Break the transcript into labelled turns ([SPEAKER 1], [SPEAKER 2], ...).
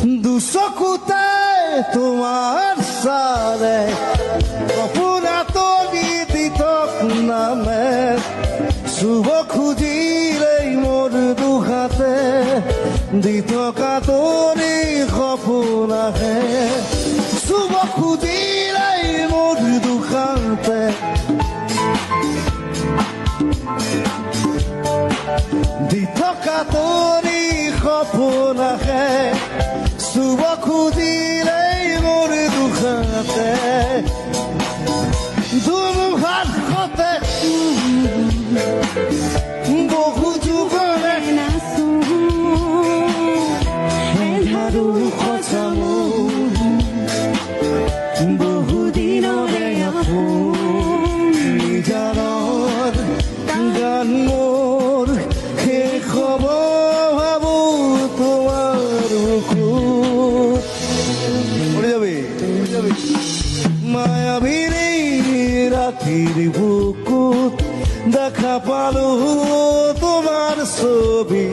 [SPEAKER 1] দুচকুতে তোমাৰ চাৰে কপুৰা তৰি দিতক নামে চুব খুজিলেই মোৰ দুহাতে দি থকা তৰি সপোন আহে চুব খুজিলেই মোৰ দুহাতে দি থকা তৰি সপোন আহে চুব খুজিলেই মোৰ দুখাতে ধুমুহাৰ সতে বহু যুগৰে আৰু সঁচামো বহু দিনৰে নিজানৰ গান মোৰ শেষ হ'ব ভাবো তোমাৰ মায়াবিনী ৰাতিৰ বুকুত দেখা পালো তোমাৰ ছবি